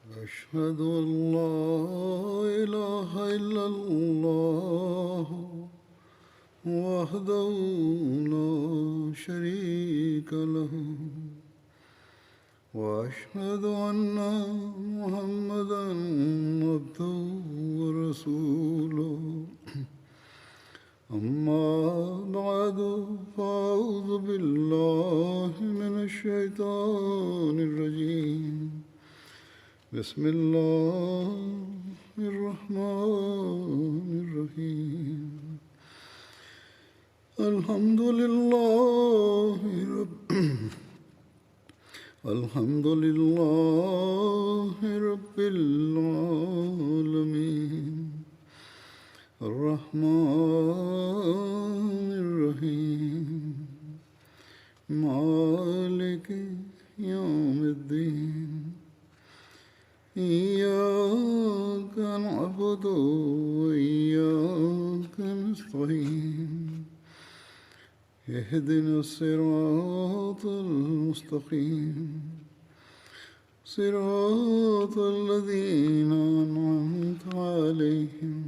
أشهد أن لا إله إلا الله وحده لا شريك له وأشهد أن محمدا عبده ورسوله أما بعد فأعوذ بالله من الشيطان الرجيم بسم الله الرحمن الرحيم الحمد لله رب العالمين الرحمن الرحيم مالك يوم الدين إياك نعبد وإياك نستعين اهدنا الصراط المستقيم صراط الذين أنعمت عليهم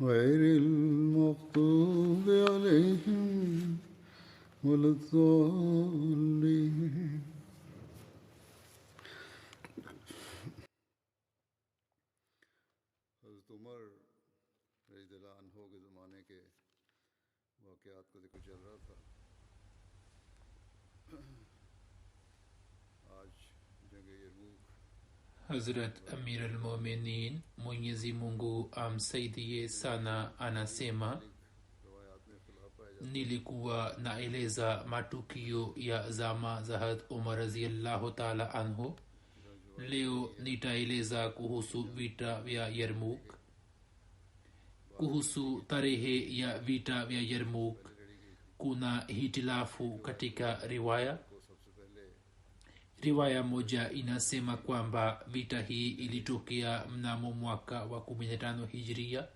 غير المغضوب عليهم ولا الضالين. حضرت عمر رضی اللہ عنہ کے زمانے کے واقعات کا ذکر چل رہا تھا. آج جنگ یرموک Hazrat Amir al-Mu'minin Mwenyezi Mungu amsaidie sana anasema, nilikuwa naeleza matukio ya zama za Hazrat Umar radhiyallahu ta'ala anhu. Leo nitaeleza kuhusu vita vya Yarmouk. Kuhusu tarehe ya vita vya Yarmouk kuna hitilafu katika riwaya. Riwaya moja inasema kwamba vita hii ilitokea mnamo mwaka wa 15 hijria,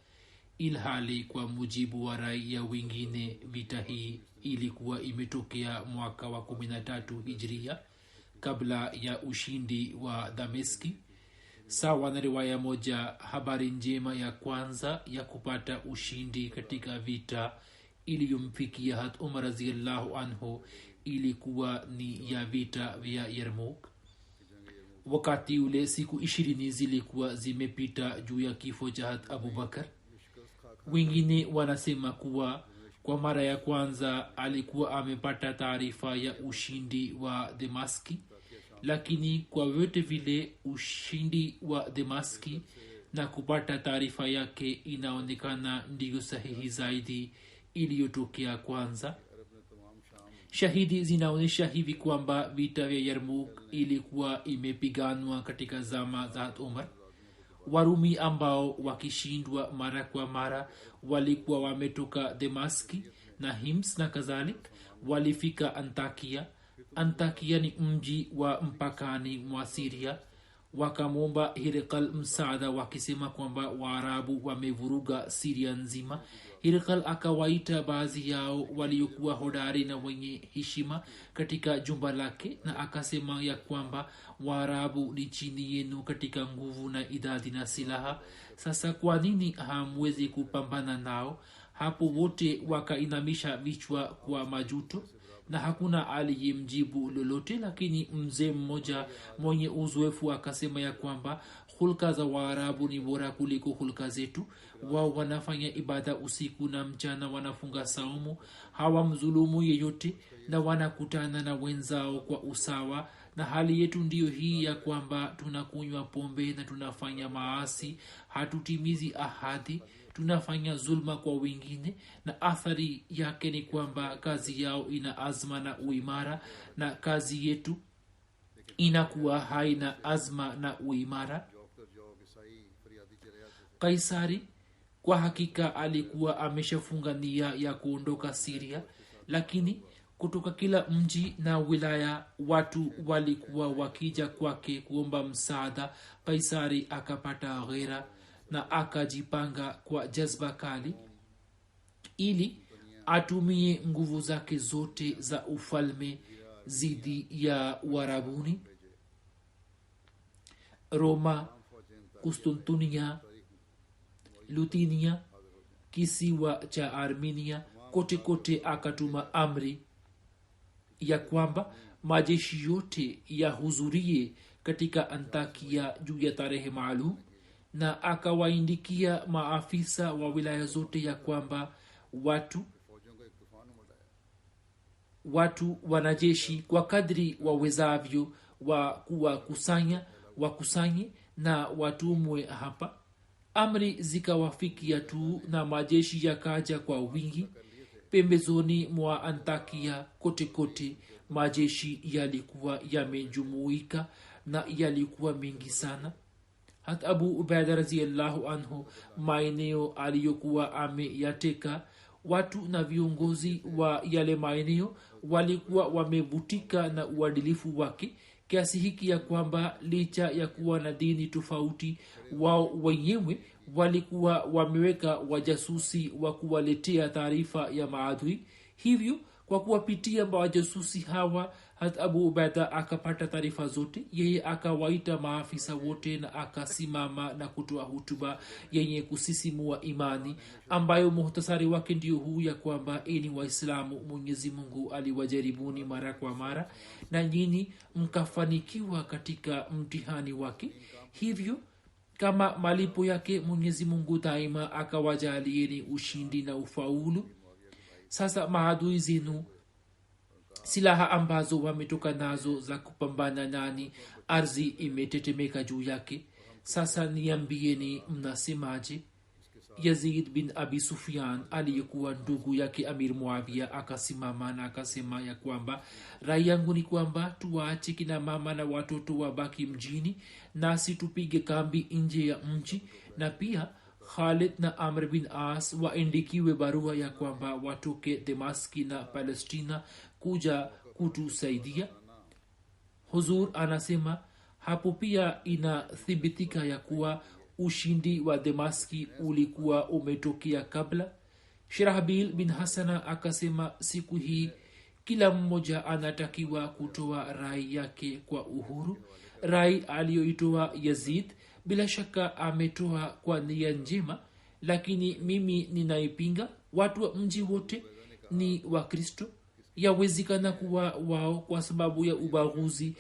ilhali kwa mujibu wa raia wengine vita hii ilikuwa imetokea mwaka wa 13 hijria kabla ya ushindi wa Dameski. Sawa na riwaya moja, habari njema ya kwanza ya kupata ushindi katika vita iliyomfikia Hazrat Umar radhiyallahu anhu ilikuwa ni ya vita vya Yarmouk. Wakati ule siku 20 zilikuwa zimepita juu ya kifo cha Hazrat Abu Bakar. Wengine wanasema kuwa kwa mara ya kwanza alikuwa amepata taarifa ya ushindi wa Dameski, lakini kwa vyote vile ushindi wa Dameski na kupata taarifa yake inaonekana ndiyo sahihi zaidi iliyotokea kwanza. Shahidi zinaonyesha hivi kwamba vita vya Yarmouk ilikuwa imepiganwa katika zama za Umar. Warumi ambao wakishindwa mara kwa mara walikuwa wametoka Dameski na Hims na kadhalik, walifika Antakia. Antakia ni mji wa mpakani mwa Syria. Wakamwomba Hirqal msaada wakisema kwamba Waarabu wamevuruga Syria nzima. Hirqal akawaita baadhi yao waliokuwa hodari na wenye heshima katika jumba lake na akasema ya kwamba Waarabu ni chini yenu katika nguvu na idadi na silaha. Sasa kwa nini hamwezi kupambana nao? Hapo wote wakainamisha vichwa kwa majuto na hakuna aliyemjibu lolote, lakini mzee mmoja mwenye uzoefu akasema ya kwamba hulka za Waarabu ni bora kuliko hulka zetu. Wao wanafanya ibada usiku na mchana, wanafunga saumu, hawamdhulumu yeyote na wanakutana na wenzao kwa usawa. Na hali yetu ndiyo hii ya kwamba tunakunywa pombe na tunafanya maasi, hatutimizi ahadi, tunafanya zulma kwa wengine, na athari yake ni kwamba kazi yao ina azma na uimara na kazi yetu inakuwa haina azma na uimara. Kaisari kwa hakika alikuwa ameshafunga nia ya kuondoka Syria, lakini kutoka kila mji na wilaya watu walikuwa wakija kwake kuomba msaada. Kaisari akapata ghera na akajipanga kwa jazba kali ili atumie nguvu zake zote za ufalme zidi ya Warabuni. Roma, Kustantunia, Lutinia, kisiwa cha Armenia, kote kote akatuma amri ya kwamba majeshi yote yahudhurie katika Antakia juu ya tarehe maalum, na akawaindikia maafisa wa wilaya zote ya kwamba watu wanajeshi kwa kadri wawezavyo wa kuwakusanya wakusanye na watumwe hapa. Amri zikawafikia tu na majeshi yakaja kwa wingi. Pembezoni mwa Antakia kote kote majeshi yalikuwa yamejumuika na yalikuwa mengi sana. Hata Abu Ubaida radhiyallahu anhu maeneo aliyokuwa ameyateka, watu na viongozi wa yale maeneo walikuwa wamevutika na uadilifu wake kiasi hiki ya kwamba licha ya kuwa na dini tofauti, wao wenyewe walikuwa wameweka wajasusi wa kuwaletea taarifa ya maadui. Hivyo kwa kuwapitia wajasusi hawa, hata Abu Ubaida akapata taarifa zote. Yeye akawaita maafisa wote na akasimama na kutoa hutuba yenye kusisimua imani, ambayo muhtasari wake ndio huu ya kwamba eni Waislamu, Mwenyezi Mungu aliwajaribuni mara kwa mara na nyinyi mkafanikiwa katika mtihani wake. Hivyo kama malipo yake Mwenyezi Mungu daima akawajalieni ushindi na ufaulu. Sasa maadui zenu, silaha ambazo wametoka nazo za kupambana nani, ardhi imetetemeka juu yake. Sasa niambieni, mnasemaje? Yazid bin Abi Sufyan aliyekuwa ndugu yake Amir Muawiya akasimama na akasema ya kwamba rai yangu ni kwamba tuwaache kina mama na watoto wabaki mjini, nasi tupige kambi nje ya mji, na pia Khalid na Amr bin As waandikiwe barua ya kwamba watoke Damaski na Palestina kuja kutusaidia. Huzur anasema hapo pia inathibitika ya kuwa ushindi wa Damaski ulikuwa umetokea kabla. Shirahbil bin Hasana akasema siku hii kila mmoja anatakiwa kutoa rai yake kwa uhuru. Rai aliyoitoa Yazid bila shaka ametoa kwa nia njema, lakini mimi ninaipinga. Watu wa mji wote ni Wakristo. Yawezekana kuwa wao kwa sababu ya ubaguzi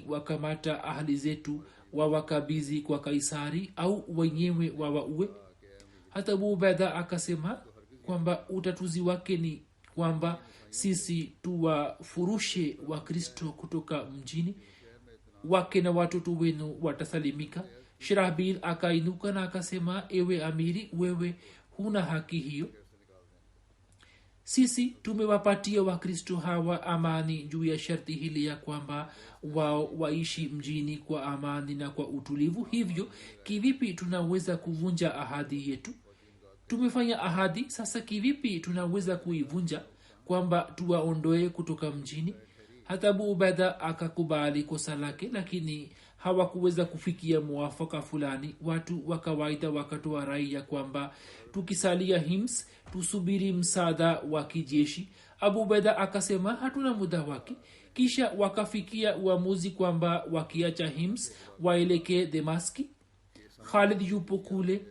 wakamata ahli zetu wawakabizi kwa Kaisari au wenyewe wawaue. Hata Abu Ubaida akasema kwamba utatuzi wake ni kwamba sisi tuwafurushe Wakristo kutoka mjini, wake na watoto wenu watasalimika. Shirahbil akainuka na akasema, ewe amiri, wewe huna haki hiyo. Sisi tumewapatia Wakristo hawa amani juu ya sharti hili ya kwamba wao waishi mjini kwa amani na kwa utulivu. Hivyo kivipi tunaweza kuvunja ahadi yetu? Tumefanya ahadi, sasa kivipi tunaweza kuivunja kwamba tuwaondoe kutoka mjini? Hata Abu Ubaida akakubali kosa lake, lakini hawakuweza kufikia muafaka fulani. Watu wa kawaida wakatoa rai ya kwamba tukisalia Hims tusubiri msaada wa kijeshi. Abu Ubaida akasema hatuna muda wake. Kisha wakafikia uamuzi kwamba wakiacha Hims waelekee Damaski. Khalid yupo kule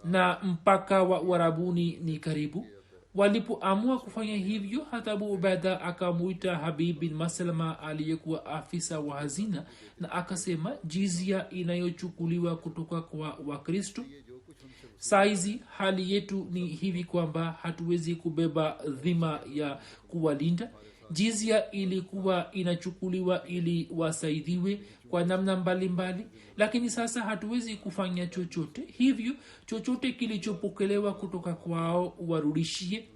na mpaka wa Warabuni ni karibu. Walipoamua kufanya hivyo, hata Abu Ubaida akamuita Habib bin Maslama aliyekuwa afisa wa hazina na akasema, jizia inayochukuliwa kutoka kwa Wakristo, saizi hali yetu ni hivi kwamba hatuwezi kubeba dhima ya kuwalinda. Jizia ilikuwa inachukuliwa ili wasaidiwe kwa namna mbalimbali, lakini sasa hatuwezi kufanya chochote. Hivyo chochote kilichopokelewa kutoka kwao uwarudishie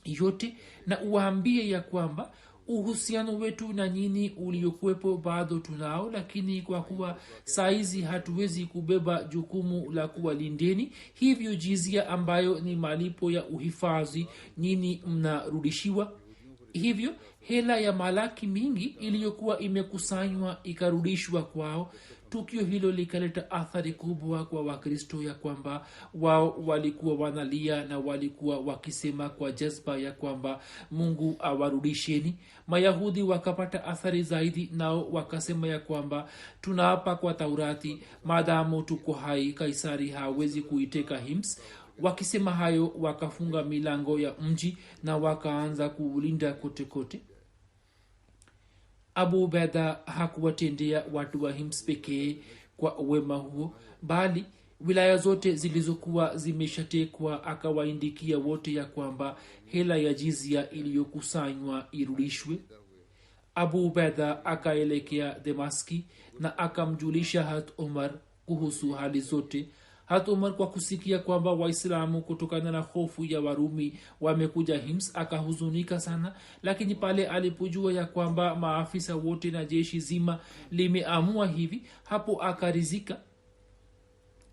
yote na uwaambie ya kwamba uhusiano wetu na nyinyi uliokuwepo bado tunao, lakini kwa kuwa saizi hatuwezi kubeba jukumu la kuwalindeni, hivyo jizia ambayo ni malipo ya uhifadhi nyinyi mnarudishiwa. hivyo hela ya malaki mingi iliyokuwa imekusanywa ikarudishwa kwao. Tukio hilo likaleta athari kubwa kwa wakristo ya kwamba wao walikuwa wanalia na walikuwa wakisema kwa jazba ya kwamba Mungu awarudisheni. Mayahudi wakapata athari zaidi, nao wakasema ya kwamba tunaapa kwa Taurati, maadamu tuko hai Kaisari hawezi kuiteka Hims. Wakisema hayo wakafunga milango ya mji na wakaanza kuulinda kote kote. Abu Ubaida hakuwatendea watu wa Hims pekee kwa wema huo, bali wilaya zote zilizokuwa zimeshatekwa akawaindikia wote ya kwamba hela ya jizya iliyokusanywa irudishwe. Abu Ubaida akaelekea Damaski na akamjulisha Hat Umar kuhusu hali zote. Hat Umar kwa kusikia kwamba Waislamu kutokana na hofu ya Warumi wamekuja Hims akahuzunika sana, lakini pale alipojua ya kwamba maafisa wote na jeshi zima limeamua hivi, hapo akarizika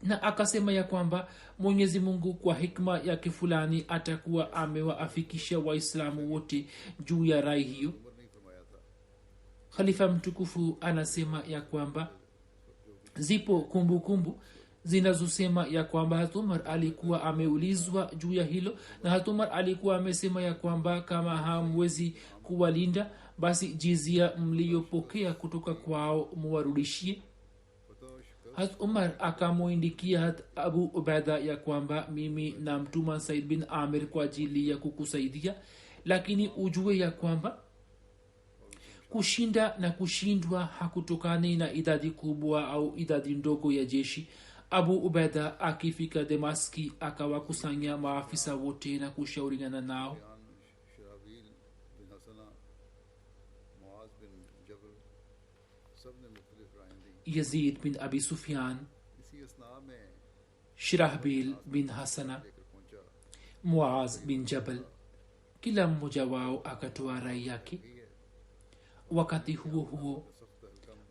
na akasema ya kwamba Mwenyezi Mungu kwa hikma yake fulani atakuwa amewaafikisha Waislamu wote juu ya rai hiyo. Khalifa mtukufu anasema ya kwamba zipo kumbukumbu zinazosema ya kwamba Hat Umar alikuwa ameulizwa juu ya hilo, na Hat Umar alikuwa amesema ya kwamba kama hamwezi kuwalinda basi jizia mliyopokea kutoka kwao muwarudishie. Hat Umar akamuindikia Hat Abu Ubaida ya kwamba mimi na mtuma Said bin Amir kwa ajili ya kukusaidia, lakini ujue ya kwamba kushinda na kushindwa hakutokani na idadi kubwa au idadi ndogo ya jeshi. Abu Ubaida akifika Damaski akawakusanya maafisa wote na kushauriana nao. Yazid bin Abi Sufyan, Shirahbil bin Hasana, Muaz bin Jabal, kila mmoja wao akatoa rai yake. Wakati huo huo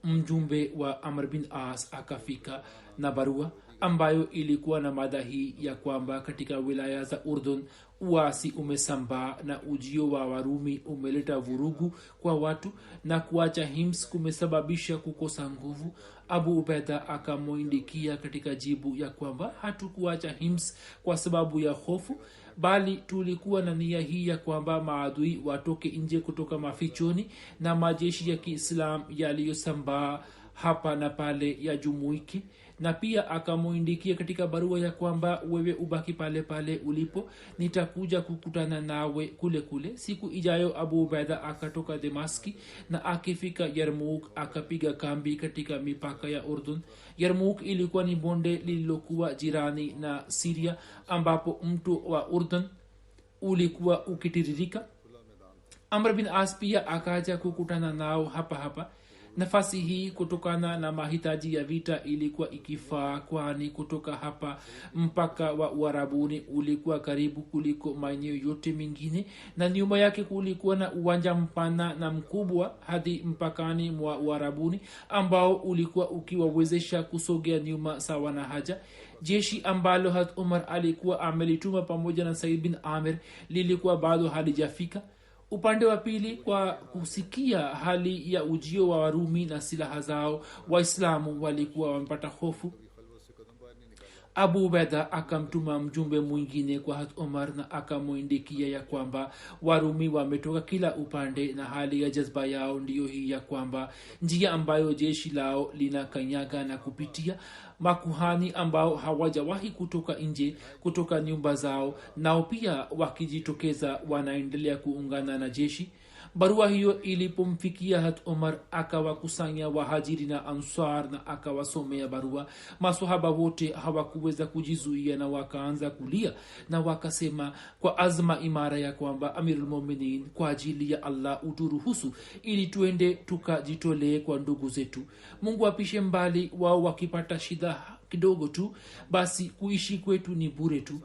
mjumbe wa Amr bin As akafika na barua ambayo ilikuwa na mada hii ya kwamba katika wilaya za Urdun uasi umesambaa na ujio wa Warumi umeleta vurugu kwa watu na kuacha Hims kumesababisha kukosa nguvu. Abu Ubaida akamuindikia katika jibu ya kwamba hatukuacha Hims kwa sababu ya hofu, bali tulikuwa na nia hii ya kwamba maadui watoke nje kutoka mafichoni na majeshi ya Kiislam yaliyosambaa hapa na pale ya jumuiki. Na pia akamuindikia katika barua ya kwamba wewe ubaki pale pale ulipo, nitakuja kukutana nawe kule kule siku ijayo. Abu Ubaida akatoka Damaski na akifika Yarmouk akapiga kambi katika mipaka ya Urdun. Yarmouk ilikuwa ni bonde lililokuwa jirani na Syria ambapo mto wa Urdun ulikuwa ukitiririka. Amr bin As pia akaja kukutana nao hapa hapa. Nafasi hii kutokana na mahitaji ya vita ilikuwa ikifaa, kwani kutoka hapa mpaka wa Uarabuni ulikuwa karibu kuliko maeneo yote mengine, na nyuma yake kulikuwa na uwanja mpana na mkubwa hadi mpakani mwa Uarabuni ambao ulikuwa ukiwawezesha kusogea nyuma sawa na haja. Jeshi ambalo Hat Umar alikuwa amelituma pamoja na Said bin Amir lilikuwa bado halijafika. Upande wa pili, kwa kusikia hali ya ujio wa Warumi na silaha zao, Waislamu walikuwa wamepata hofu. Abu Ubaida akamtuma mjumbe mwingine kwa Hat Umar na akamuindikia ya kwamba Warumi wametoka kila upande na hali ya jazba yao ndiyo hii ya kwamba njia ambayo jeshi lao linakanyaga na kupitia, makuhani ambao hawajawahi kutoka nje kutoka nyumba zao nao pia wakijitokeza wanaendelea kuungana na jeshi. Barua hiyo ilipomfikia Hat Umar akawakusanya Wahajiri na Ansar na akawasomea barua. Maswahaba wote hawakuweza kujizuia na wakaanza kulia na wakasema kwa azma imara ya kwamba Amirul Mu'minin, kwa ajili ya Allah uturuhusu ili tuende tukajitolee kwa ndugu zetu. Mungu apishe mbali wao wakipata shida kidogo tu, basi kuishi kwetu ni bure tu.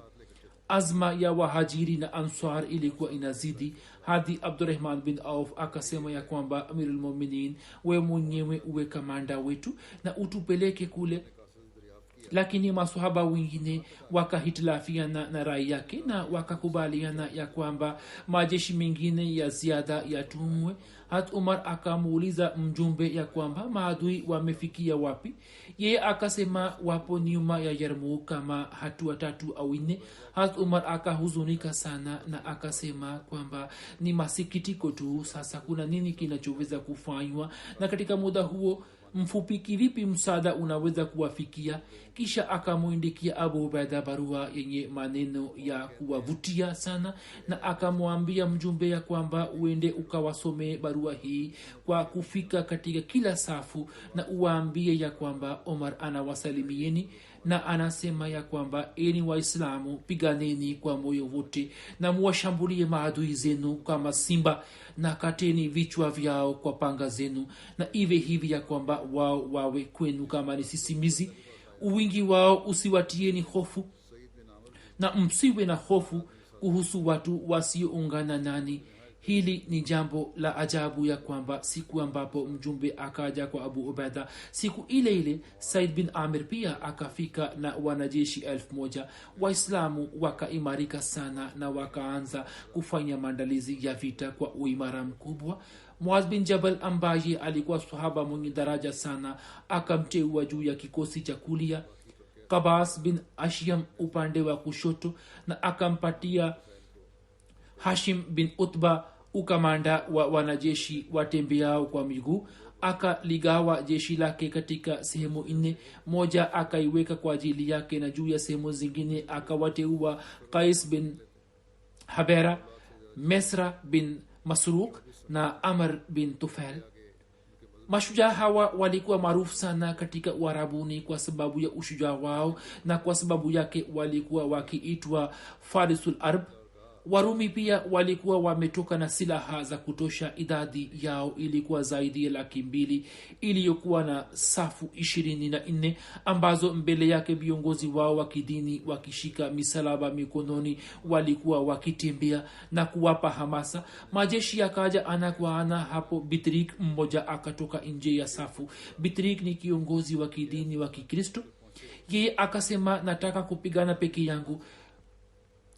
Azma ya Wahajiri na Ansar ilikuwa inazidi hadi Abdurrahman bin Auf akasema ya kwamba Amirul Mu'minin, we mwenyewe uwe kamanda wetu na utupeleke kule. lakini masahaba wengine wakahitilafiana na rai yake na wakakubaliana ya kwamba majeshi mengine ya ziada yatumwe. hat umar akamuuliza mjumbe ya kwamba maadui wamefikia wapi. yeye akasema wapo nyuma ya Yarmouk kama hatua 3 au 4. hat umar akahuzunika sana na akasema kwamba ni masikitiko tu, sasa kuna nini kinachoweza kufanywa, na katika muda huo mfupi kivipi msaada unaweza kuwafikia. kisha akamwindikia Abu Ubaida barua yenye maneno ya kuwavutia sana na akamwambia mjumbe ya kwamba uende ukawasomee barua hii kwa kufika katika kila safu na uwaambie ya kwamba Omar anawasalimieni na anasema ya kwamba eni waislamu piganeni kwa moyo wote na muwashambulie maadui zenu kama simba na kateni vichwa vyao kwa panga zenu, na iwe hivi ya kwamba wao wawe kwenu kama ni sisimizi. Uwingi wao usiwatieni hofu na msiwe na hofu kuhusu watu wasioungana nani. hili ni jambo la ajabu ya kwamba siku ambapo mjumbe akaja kwa Abu Ubaida, siku ile ile Said bin Amir pia akafika na wanajeshi 1000. Waislamu wakaimarika sana na wakaanza kufanya maandalizi ya vita kwa uimara mkubwa. Muaz bin Jabal ambaye alikuwa sahaba mwenye daraja sana akamteua juu ya kikosi cha kulia, Qabas bin Ashyam upande wa kushoto, na akampatia Hashim bin Utba ukamanda wa wanajeshi watembeao kwa miguu. Akaligawa jeshi lake katika sehemu 4, moja akaiweka kwa ajili yake na juu ya sehemu zingine akawateua Qais bin Habera, Mesra bin Masruq na Amr bin Tufail. Mashujaa hawa walikuwa maarufu sana katika Uarabuni kwa sababu ya ushujaa wao, na kwa sababu yake walikuwa wakiitwa Farisul Arab. Warumi pia walikuwa wametoka na silaha za kutosha. Idadi yao ilikuwa zaidi ya 200,000 iliyokuwa na safu 24 ambazo mbele yake viongozi wao wa kidini wakishika misalaba mikononi walikuwa wakitembea na kuwapa hamasa. Majeshi yakaja ana kwa ana. Hapo Bitrik mmoja akatoka nje ya safu. Bitrik ni kiongozi wa kidini wa Kikristo. Yeye akasema, nataka kupigana peke yangu.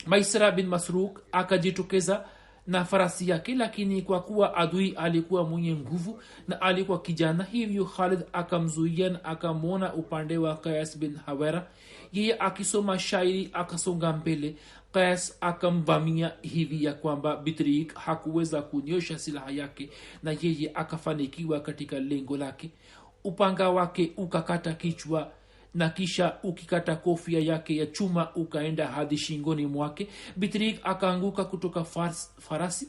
Maisra bin Masruq akajitokeza na farasi yake, lakini kwa kuwa adui alikuwa mwenye nguvu na alikuwa kijana, hivyo Khalid akamzuia na akamwona upande wa Qais bin Hawera. yeye akisoma shairi akasonga mbele. Qais akamvamia hivi ya kwamba Bitrik hakuweza kunyosha silaha yake, na yeye akafanikiwa katika lengo lake. Upanga wake ukakata kichwa na kisha ukikata kofia yake ya chuma ukaenda hadi shingoni mwake. Bitrik akaanguka kutoka farasi.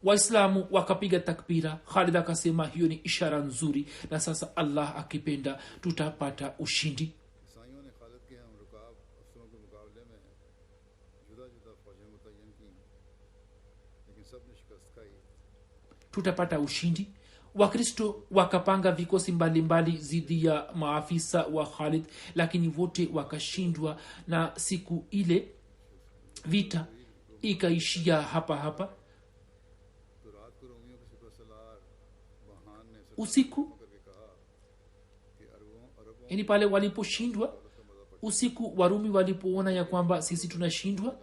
Waislamu wakapiga takbira. Khalid akasema, hiyo ni ishara nzuri, na sasa Allah akipenda tutapata ushindi. Tutapata ushindi. Wakristo wakapanga vikosi mbalimbali dhidi ya maafisa wa Khalid, lakini wote wakashindwa, na siku ile vita ikaishia hapa. Usiku yani pale waliposhindwa usiku, Warumi walipoona ya kwamba sisi tunashindwa,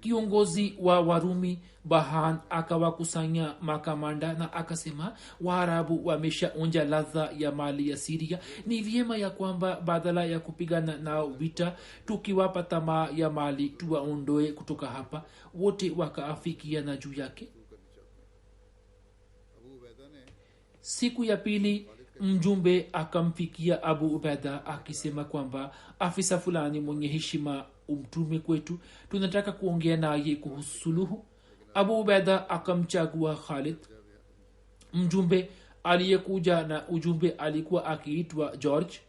kiongozi wa Warumi Bahan akawakusanya makamanda na akasema, Waarabu wameshaonja ladha ya mali ya Syria, ni vyema ya kwamba badala ya kupigana nao vita tukiwapa tamaa ya mali tuwaondoe kutoka hapa. Wote wakaafikiana juu yake. Siku ya pili mjumbe akamfikia Abu Ubaida akisema kwamba afisa fulani mwenye heshima umtume kwetu, tunataka kuongea naye kuhusu suluhu. Abu Ubaida akamchagua Khalid. Mjumbe aliyekuja na ujumbe alikuwa akiitwa George.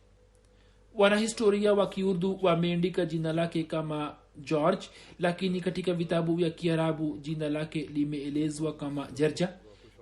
Wanahistoria wa Kiurdu wameandika jina lake kama George, lakini katika vitabu vya Kiarabu jina lake limeelezwa kama Jerja.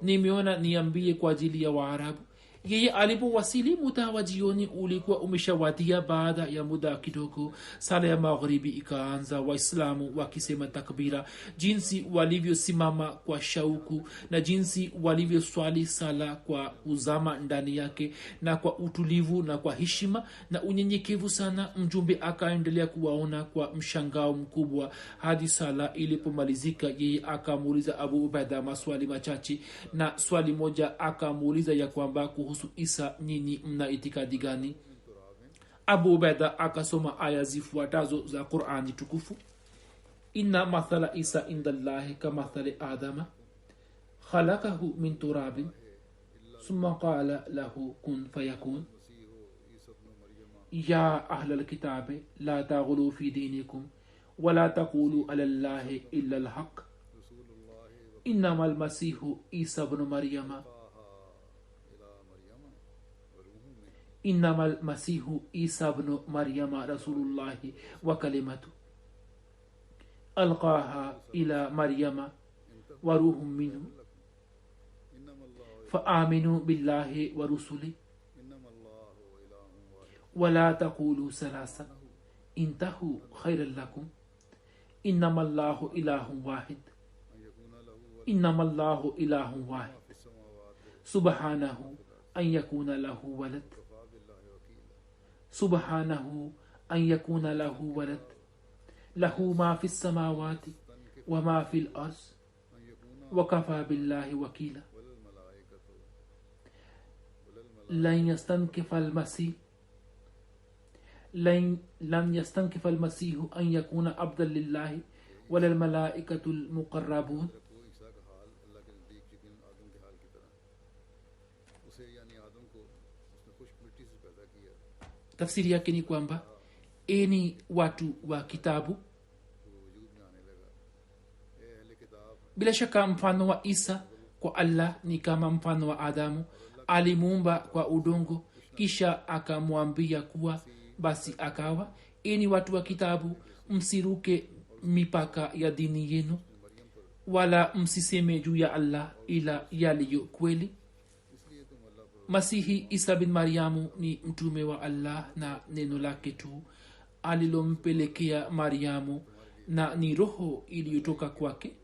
Nimeona niambie kwa ajili ya Waarabu, yeye alipowasili muda wa jioni ulikuwa umeshawadia. Baada ya muda kidogo sala ya magharibi ikaanza. Waislamu wakisema takbira, jinsi walivyosimama kwa shauku na jinsi walivyoswali sala kwa uzama ndani yake na kwa utulivu na kwa heshima na unyenyekevu sana. Mjumbe akaendelea kuwaona kwa mshangao mkubwa hadi sala ilipomalizika. Yeye akamuuliza Abu Ubaida maswali machache, na swali moja akamuuliza ya kwamba kuhusu Isa nyinyi mna itikadi gani? Abu Ubaida akasoma aya zifuatazo za Qur'ani tukufu: inna mathala Isa indallahi kamathali adama khalaqahu min turabin thumma qala lahu kun fayakun ya ahlal kitabi la taghlu fi dinikum wala taqulu ala allahi illa alhaq innamal masihu Isa ibn maryama innamal masihu Isa ibn maryama rasulullahi wa kalimatu alqaha ila maryama wa ruhum minhu fa aminu billahi wa rusuli wala taqulu salasa intahu khairan lakum innamallahu ilahun wahid innamallahu ilahun wahid subhanahu an yakuna lahu walad subhanahu an yakuna lahu walad lahu ma fi samawati wa ma fi al-ard wa kafa billahi wakila lan yastankifa al-masih لن يستنكف المسيح أن يكون عبدا لله ولا الملائكة المقربون. Tafsiri yake ni kwamba eni watu wa kitabu, bila shaka mfano wa Isa kwa Allah ni kama mfano wa Adamu. Alimuumba kwa udongo kisha akamwambia kuwa, basi akawa. Eni watu wa kitabu, msiruke mipaka ya dini yenu wala msiseme juu ya Allah ila yaliyo kweli. Masihi Isa bin Maryamu ni mtume wa Allah na neno lake tu alilompelekea Maryamu na ni roho iliyotoka kwake.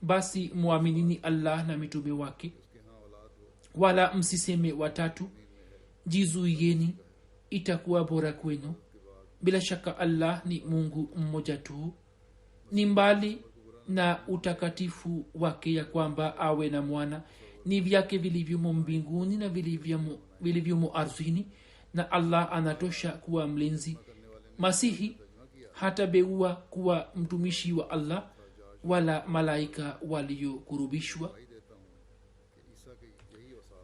Basi muaminini Allah na mitume wake, wala msiseme watatu, jizuieni, itakuwa bora kwenu. Bila shaka Allah ni Mungu mmoja tu, ni mbali na utakatifu wake ya kwamba awe na mwana. Ni vyake vilivyomo mbinguni na vilivyomo ardhini, na Allah anatosha kuwa mlinzi. Masihi hatabeua kuwa mtumishi wa Allah wala malaika waliokurubishwa.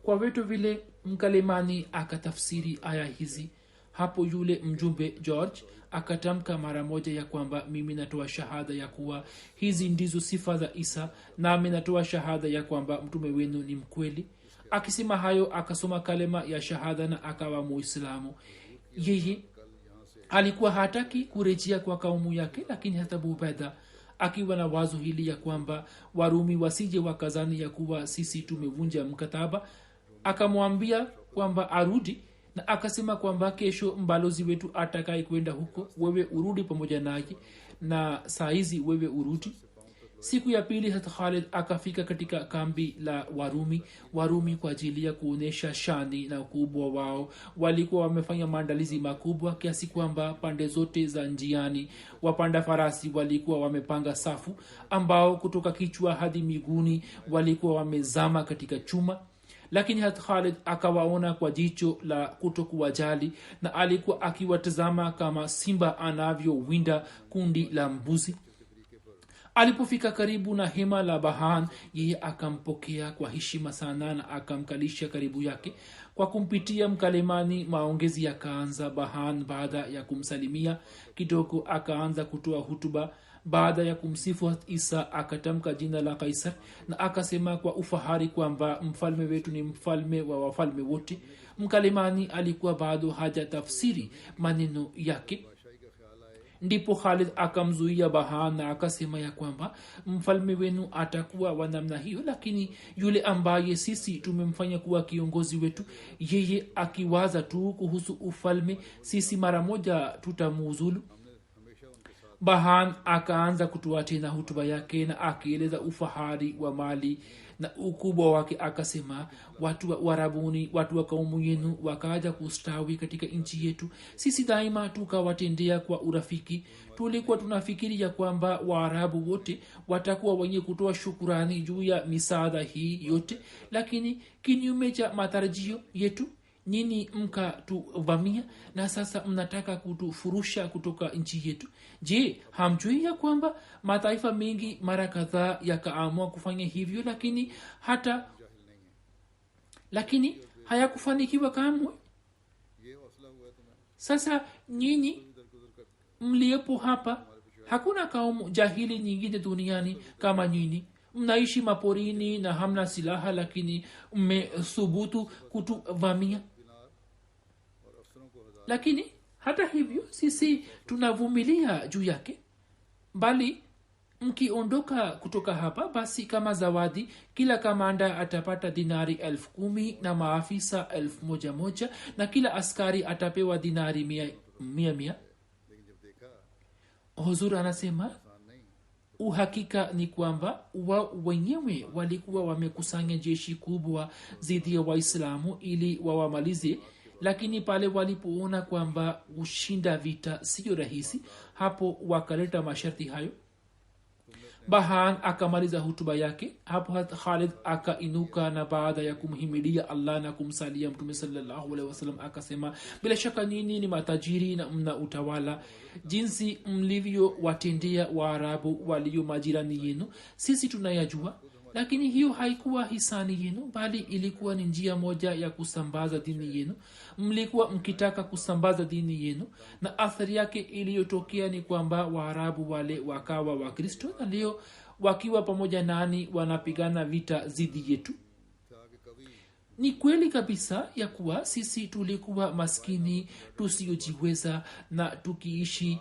Kwa vitu vile mkalimani akatafsiri aya hizi. Hapo yule mjumbe George akatamka mara moja ya kwamba mimi natoa shahada ya kuwa hizi ndizo sifa za Isa, nami natoa shahada ya kwamba mtume wenu ni mkweli. Akisema hayo akasoma kalima ya shahada na akawa Muislamu. Yeye alikuwa hataki kurejea kwa kaumu yake, lakini hata Abu Ubaida akiwa na wazo hili ya kwamba Warumi wasije wakazani ya kuwa sisi tumevunja mkataba, akamwambia kwamba arudi, na akasema kwamba kesho mbalozi wetu atakaye kwenda huko, wewe urudi pamoja naye, na saa hizi wewe urudi. Siku ya pili hata Khalid akafika katika kambi la Warumi kwa ajili ya kuonesha shani na ukubwa wao. Walikuwa wamefanya maandalizi makubwa kiasi kwamba pande zote za njiani wapanda farasi walikuwa wamepanga safu, ambao kutoka kichwa hadi miguuni walikuwa wamezama katika chuma. Lakini hata Khalid akawaona kwa jicho la kutokuwajali, na alikuwa akiwatazama kama simba anavyowinda kundi la mbuzi. Alipofika karibu na hema la Bahan, yeye akampokea kwa heshima sana na akamkalisha karibu yake. Kwa kumpitia mkalimani maongezi yakaanza. Bahan baada ya kumsalimia kidogo akaanza kutoa hutuba. Baada ya kumsifu Isa akatamka jina la Kaisar na akasema kwa ufahari kwamba mfalme wetu ni mfalme wa wafalme wote. Mkalimani alikuwa bado haja tafsiri maneno yake. ndipo Khalid akamzuia Bahan na akasema ya kwamba mfalme wenu atakuwa wa namna hiyo, lakini yule ambaye sisi tumemfanya kuwa kiongozi wetu, yeye akiwaza tu kuhusu ufalme, sisi mara moja tutamuuzulu. Bahan akaanza kutoa tena hutuba yake na akieleza ufahari wa mali na ukubwa wake. Akasema, watu wa Arabuni, watu wa kaumu yenu wakaja kustawi katika nchi yetu, sisi daima tukawatendea kwa urafiki. Tulikuwa tunafikiri ya kwamba Waarabu wote watakuwa wenye kutoa shukurani juu ya misaada hii yote, lakini kinyume cha matarajio yetu nyinyi mkatuvamia na sasa mnataka kutufurusha kutoka nchi yetu. Je, hamjui ya kwamba mataifa mengi mara kadhaa yakaamua kufanya hivyo, lakini hayakufanikiwa kamwe? Sasa nyinyi mliepo hapa, hakuna kaumu jahili nyingine duniani kama nyinyi. Mnaishi maporini na hamna silaha, lakini mmethubutu kutuvamia. Lakini hata hivyo sisi tunavumilia juu yake, bali mkiondoka kutoka hapa, basi kama zawadi kila kamanda atapata dinari 10,000 na maafisa 1,000 na kila askari atapewa dinari 100. Huzur anasema uhakika ni kwamba wenyewe walikuwa wamekusanya jeshi kubwa dhidi ya Waislamu ili wawamalize, lakini pale walipoona kwamba kushinda vita sio rahisi, hapo wakaleta masharti hayo. Bahan akamaliza hutuba yake. Hapo Khalid akainuka na baada ya kumhimidia Allah na kumsalia Mtume sallallahu alaihi wasallam akasema, bila shaka nyinyi ni matajiri na mna utawala. Jinsi mlivyo watendea Waarabu walio majirani yenu sisi tunayajua, lakini hiyo haikuwa hisani yenu, bali ilikuwa ni njia moja ya kusambaza dini yenu. Mlikuwa mkitaka kusambaza dini yenu, na athari yake iliyotokea ni kwamba Waarabu wale wakawa Wakristo, na leo wakiwa pamoja nani wanapigana vita dhidi yetu. Ni kweli kabisa ya kuwa sisi tulikuwa maskini tusiojiweza na tukiishi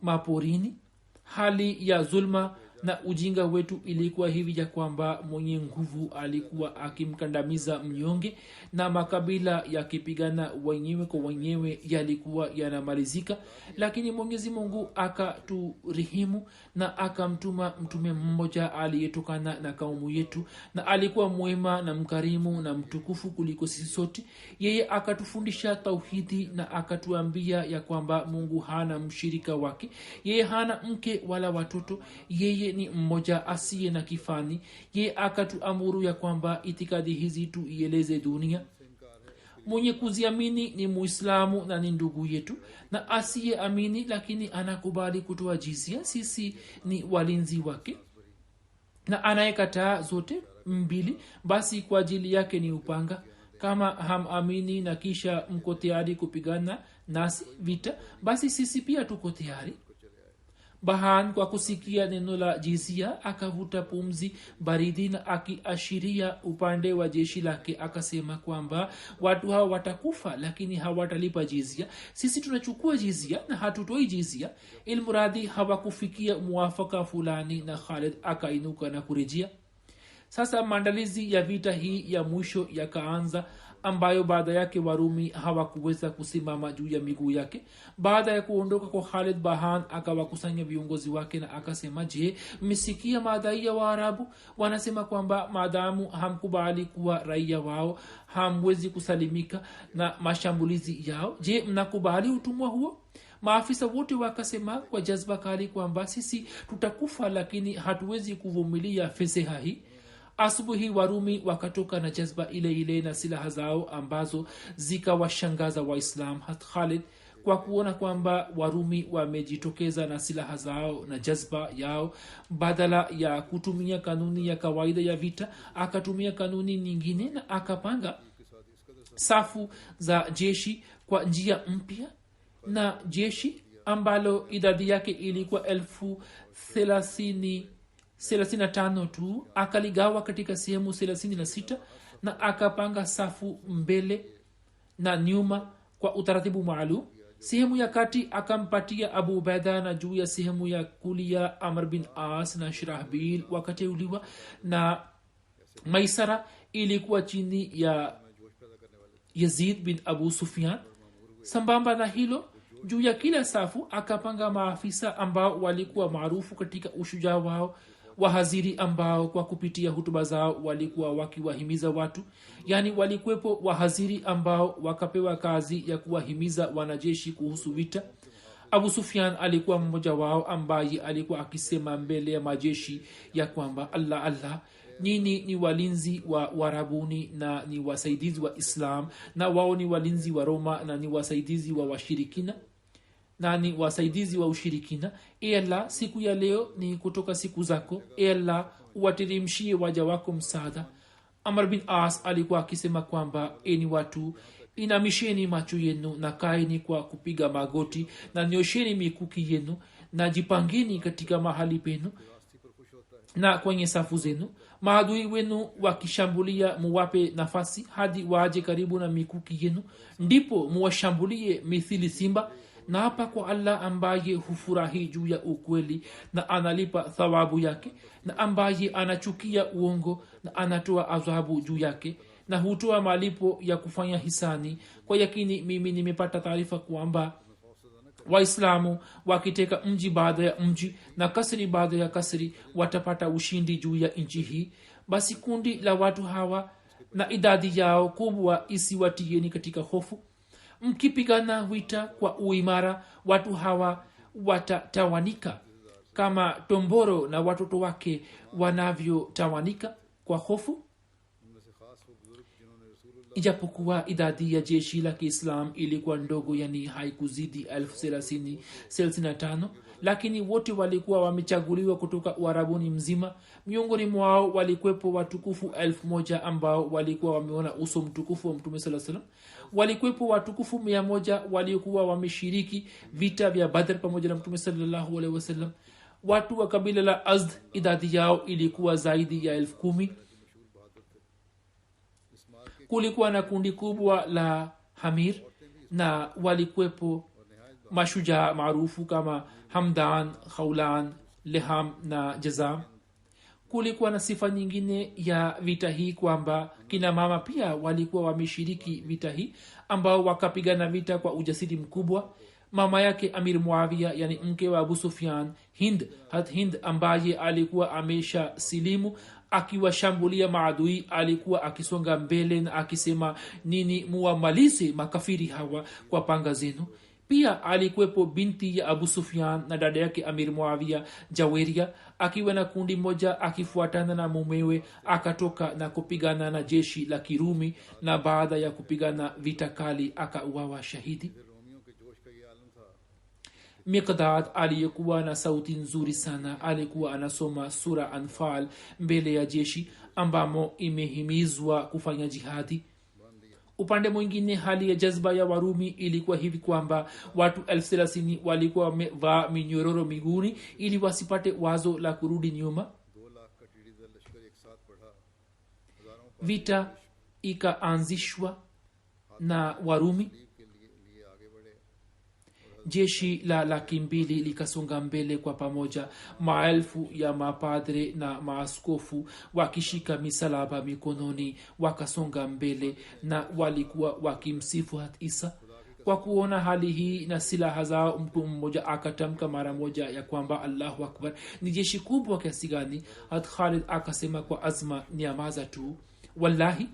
maporini. Hali ya zulma na ujinga wetu ilikuwa hivi ya kwamba mwenye nguvu alikuwa akimkandamiza mnyonge, na makabila yakipigana wenyewe kwa wenyewe yalikuwa yanamalizika. Lakini Mwenyezi Mungu akaturehemu na akamtuma mtume mmoja aliyetokana na kaumu yetu, na alikuwa mwema na mkarimu na mtukufu kuliko sisi sote. Yeye akatufundisha tauhidi na akatuambia ya kwamba Mungu hana mshirika wake, yeye hana mke wala watoto, yeye ni mmoja asiye na kifani. Yeye akatuamuru ya kwamba itikadi hizi tuieleze dunia. Mwenye kuziamini ni Muislamu na ni ndugu yetu, na asiye amini lakini anakubali kutoa jizia, sisi ni walinzi wake, na anayekataa zote mbili, basi kwa ajili yake ni upanga. Kama hamamini na kisha mko tayari kupigana nasi vita, basi sisi pia tuko tayari. Bahan kwa kusikia neno la jizia akavuta pumzi baridi na akiashiria upande wa jeshi lake akasema kwamba watu hawa watakufa lakini hawatalipa jizia. Sisi tunachukua jizia na hatutoi jizia. Ilmuradi hawakufikia muafaka fulani na Khalid akainuka na kurejea. Sasa maandalizi ya vita hii ya mwisho yakaanza, ambayo baada yake Warumi hawakuweza kusimama juu ya miguu yake. Baada ya kuondoka kwa Khalid, Bahan akawakusanya viongozi wake na akasema, je, mmesikia madai ya Waarabu? Wanasema kwamba maadamu hamkubali kuwa raia wao hamwezi kusalimika na mashambulizi yao. Je, mnakubali utumwa huo? Maafisa wote wakasema kwa jazba kali kwamba sisi tutakufa, lakini hatuwezi kuvumilia fedheha hii. Asubuhi Warumi wakatoka na jazba ile ile na silaha zao ambazo zikawashangaza Waislam. Khalid kwa kuona kwamba Warumi wamejitokeza na silaha zao na jazba yao, badala ya kutumia kanuni ya kawaida ya vita akatumia kanuni nyingine na akapanga safu za jeshi kwa njia mpya, na jeshi ambalo idadi yake ilikuwa 35,000 tu akaligawa katika sehemu 36 na akapanga safu mbele na nyuma kwa utaratibu maalum. sehemu ya kati akampatia abu ubaida na juu ya sehemu ya kulia amr bin as na shirahbil wakateuliwa na maisara ilikuwa chini ya yazid bin abu sufyan. Sambamba na hilo, juu ya kila safu akapanga maafisa ambao walikuwa maarufu katika ushujaa wao, wahaziri ambao kwa kupitia hutuba zao walikuwa wakiwahimiza watu. Yani walikuwepo wahaziri ambao wakapewa kazi ya kuwahimiza wanajeshi kuhusu vita. abu sufyan alikuwa mmoja wao ambaye alikuwa akisema mbele ya majeshi ya kwamba allah allah, nyinyi ni walinzi wa warabuni na ni wasaidizi wa islam, na wao ni walinzi wa roma na ni wasaidizi wa washirikina na ni wasaidizi wa ushirikina. Allah, siku ya leo ni kutoka siku zako. Allah, uwateremshie waja wako msaada. Amr bin as alikuwa akisema kwamba eni watu, inamisheni macho yenu na kaeni kwa kupiga magoti na nyosheni mikuki yenu na jipangeni katika mahali penu na kwenye safu zenu. Maadui wenu wakishambulia muwape nafasi hadi waje karibu na mikuki yenu, ndipo muwashambulie mithili simba. Na hapa kwa allah ambaye hufurahi juu ya ukweli na analipa thawabu yake, na ambaye anachukia uongo na anatoa adhabu juu yake na hutoa malipo ya kufanya hisani. Kwa yakini mimi nimepata taarifa kwamba waislamu wakiteka mji baada ya mji na kasri baada ya kasri watapata ushindi juu ya nchi hii. Basi kundi la watu hawa na idadi yao kubwa isiwatieni katika hofu. Mkipigana vita kwa uimara, watu hawa watatawanika kama tomboro na watoto wake wanavyotawanika kwa hofu. Ijapokuwa idadi ya jeshi la Kiislam ilikuwa ndogo, yani haikuzidi 30,035, lakini wote walikuwa wamechaguliwa kutoka Uarabuni mzima. Miongoni mwao walikuwepo watukufu 1,000 ambao walikuwa wameona uso mtukufu wa Mtume sallallahu alaihi wasallam. Walikuwepo watukufu 100 waliokuwa wameshiriki vita vya Badr pamoja na Mtume sallallahu alaihi wasallam. Watu wa kabila la Azd idadi yao ilikuwa zaidi ya 10,000. Kulikuwa na kundi kubwa la Hamir na walikuwepo mashujaa maarufu kama Hamdan, Khaulan, Leham na Jazam. Kulikuwa na sifa nyingine ya vita hii kwamba kina mama pia walikuwa wameshiriki vita hii, ambao wakapigana vita kwa ujasiri mkubwa. Mama yake Amir Muawiya, yani mke wa Abu Sufyan, Hind ambaye alikuwa amesha silimu, akiwashambulia maadui alikuwa akisonga mbele na akisema, nini muwamalize makafiri hawa kwa panga zenu. Pia alikuwepo binti ya Abu Sufyan na dada yake Amir Muawiya, Jaweria, akiwa na kundi moja akifuatana na mumewe, akatoka na kupigana na jeshi la Kirumi, na baada ya kupigana vita kali akauawa shahidi. Miqdad aliyekuwa na sauti nzuri sana alikuwa anasoma sura Anfal mbele ya jeshi ambamo imehimizwa kufanya jihadi. Upande mwingine hali ya jazba ya Warumi ilikuwa hivi kwamba watu 30,000 walikuwa wamevaa minyororo miguuni ili wasipate wazo la kurudi nyuma. Vita ikaanzishwa na Warumi. Jeshi la 200,000 likasonga mbele kwa pamoja, maelfu ya mapadre na maaskofu wakishika misalaba mikononi wakasonga mbele na walikuwa wakimsifu Isa. Kwa kuona hali hii na silaha zao, mtu mmoja akatamka mara moja ya kwamba Allahu Akbar. Ni jeshi kubwa kiasi gani! Khalid akasema kwa azma, nyamaza tu, wallahi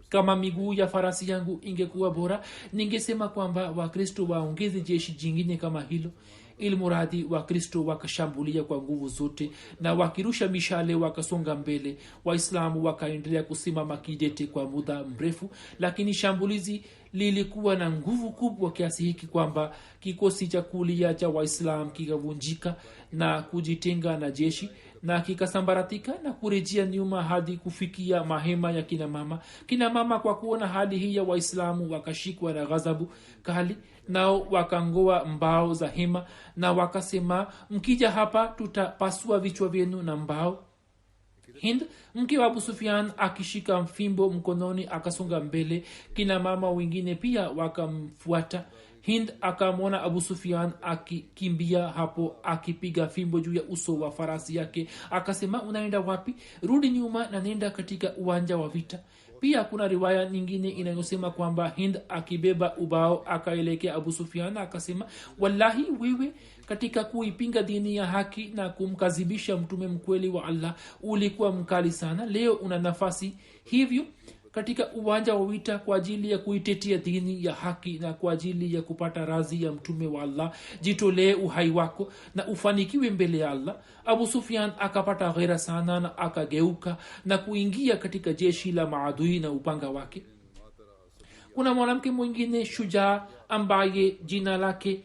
kama miguu ya farasi yangu ingekuwa bora ningesema kwamba Wakristo waongeze jeshi jingine kama hilo. Ilmuradi Wakristo wakashambulia kwa nguvu zote na wakirusha mishale wakasonga mbele. Waislamu wakaendelea kusimama kidete kwa muda mrefu, lakini shambulizi lilikuwa na nguvu kubwa kiasi hiki kwamba kikosi cha kulia cha Waislamu kikavunjika na kujitenga na jeshi na kikasambaratika na kurejea nyuma hadi kufikia mahema ya kina mama. Kina mama kwa kuona hali hii ya Waislamu wakashikwa na ghadhabu kali, nao wakangoa mbao za hema na wakasema, mkija hapa tutapasua vichwa vyenu na mbao. Hind mke wa Abu Sufyan akishika fimbo mkononi akasonga mbele. Kina mama wengine pia wakamfuata. hind akamwona abu sufyan akikimbia hapo akipiga fimbo juu ya uso wa farasi yake. Akasema, unaenda wapi? Rudi nyuma na nenda katika uwanja wa vita. Pia kuna riwaya nyingine inayosema kwamba hind akibeba ubao akaelekea abu sufyan akasema, wallahi wewe katika kuipinga dini ya haki na kumkadhibisha mtume mkweli wa Allah ulikuwa mkali sana. Leo una nafasi hivyo katika uwanja wa vita kwa ajili ya kuitetea dini ya haki na kwa ajili ya kupata radhi ya mtume wa Allah. Jitolee uhai wako na ufanikiwe mbele ya Allah. Abu Sufyan akapata ghera sana na akageuka na kuingia katika jeshi la maadui na upanga wake. Kuna mwanamke mwingine shujaa ambaye jina lake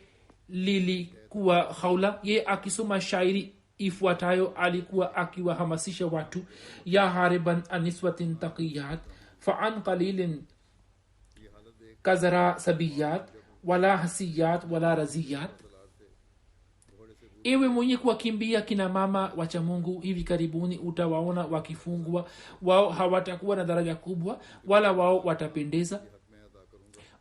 lilikuwa Khawla. Ye akisoma shairi ifuatayo alikuwa akiwahamasisha watu: ya hariban aniswatin taqiyat fa'an qalilin kazara sabiyat wala hasiyat wala raziyat. Ewe mwenye kuwakimbia kina mama wacha Mungu, hivi karibuni utawaona wakifungwa. Wao hawatakuwa na daraja kubwa wala wao watapendeza.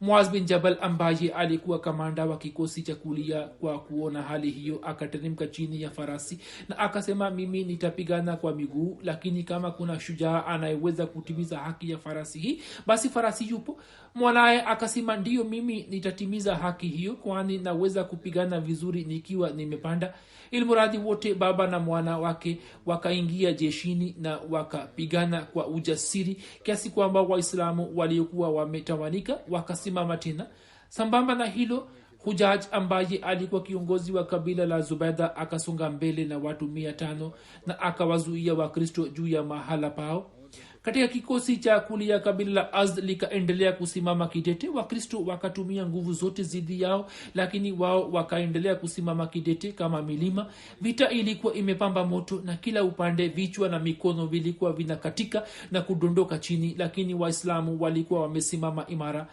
Muaz bin Jabal ambaye alikuwa kamanda wa kikosi cha kulia, kwa kuona hali hiyo akateremka chini ya farasi na akasema, mimi nitapigana kwa miguu, lakini kama kuna shujaa anayeweza kutimiza haki ya farasi hii basi farasi yupo. Mwanaye akasema, ndiyo, mimi nitatimiza haki hiyo, kwani naweza kupigana vizuri nikiwa nimepanda. Ilmuradi wote baba na mwana wake wakaingia jeshini na wakapigana kwa ujasiri kiasi kwamba waislamu waliokuwa wametawanika wakasimama tena. Sambamba na hilo, Hujaj ambaye alikuwa kiongozi wa kabila la Zubaida akasonga mbele na watu 500 na akawazuia Wakristo juu ya mahala pao. Katika kikosi cha kulia kabila la Azd likaendelea kusimama kidete. Wakristo wakatumia nguvu zote zidi yao, lakini wao wakaendelea kusimama kidete kama milima. Vita ilikuwa imepamba moto na kila upande vichwa na mikono vilikuwa vinakatika na kudondoka chini, lakini waislamu walikuwa wamesimama imara.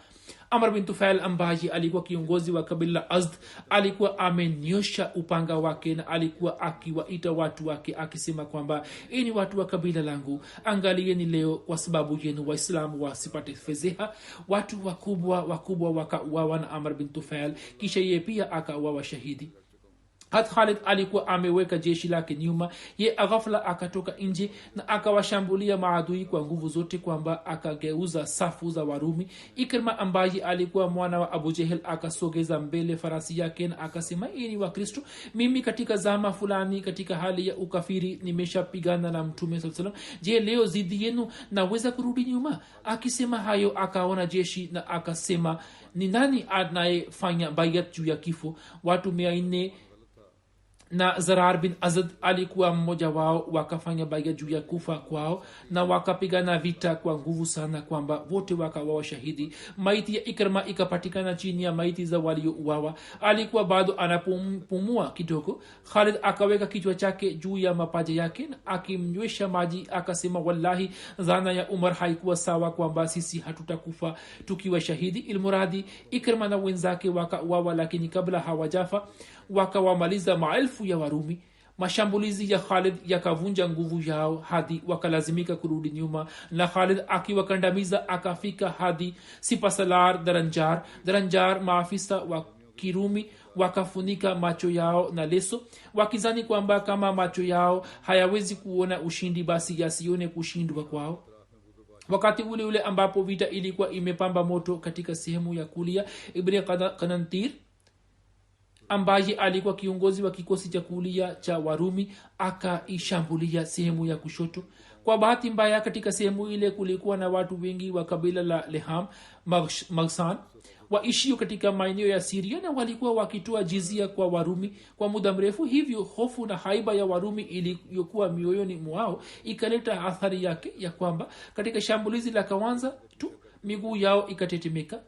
Amr bin Tufail ambaye alikuwa kiongozi wa kabila la Azd alikuwa amenyosha upanga wake na alikuwa akiwaita watu wake akisema kwamba, ni watu wa kabila langu, angalieni leo kwa sababu yenu waislamu wasipate fedheha. Watu wakubwa wakauawa na Amr bin Tufail, kisha yeye pia akauawa shahidi. Khalid alikuwa ameweka jeshi lake nyuma. Ye ghafla akatoka nje na akawashambulia maadui kwa nguvu zote, kwamba akageuza safu za Warumi. Ikrima ambaye alikuwa mwana wa Abu Jehel akasogeza mbele farasi yake na akasema, ni Wakristo, mimi katika zama fulani katika hali ya ukafiri nimeshapigana na Mtume sallallahu alaihi wasallam. Je, leo zidi yenu naweza kurudi nyuma? Akisema hayo akaona jeshi na akasema, ni nani anayefanya bayat juu ya kifo? Watu 400 na Zarar bin Azad alikuwa mmoja wao wakafanya bai'a juu ya kufa kwao na wakapigana vita kwa nguvu sana kwamba wote wakawa shahidi. Maiti ya Ikrima ikapatikana chini ya maiti za waliouawa. Alikuwa bado anapumua kidogo. Khalid akaweka kichwa chake juu ya mapaja yake na akimnywesha maji akasema, wallahi dhana ya Umar haikuwa sawa kwamba sisi hatutakufa tukiwa shahidi. Ilmuradi Ikrima na wenzake wakauawa, lakini kabla hawajafa wakawamaliza maelfu ya Warumi. Mashambulizi ya Khalid yakavunja nguvu yao hadi wakalazimika kurudi nyuma, na Khalid akiwakandamiza akafika hadi Sipasalar Daranjar. Maafisa wa Kirumi wakafunika macho yao na leso, wakizani kwamba kama macho yao hayawezi kuona ushindi basi yasione kushindwa kwao. Wakati ule ule ambapo vita ilikuwa imepamba moto katika sehemu ya kulia, Ibn Qanantir ambaye alikuwa kiongozi wa kikosi cha kulia cha Warumi akaishambulia sehemu ya kushoto. Kwa bahati mbaya, katika sehemu ile kulikuwa na watu wengi wa kabila la Leham Magsan waishio katika maeneo ya Syria, na walikuwa wakitoa jizia kwa Warumi kwa muda mrefu. Hivyo hofu na haiba ya Warumi iliyokuwa mioyoni mwao ikaleta athari yake ya kwamba katika shambulizi la kwanza tu miguu yao ikatetemeka.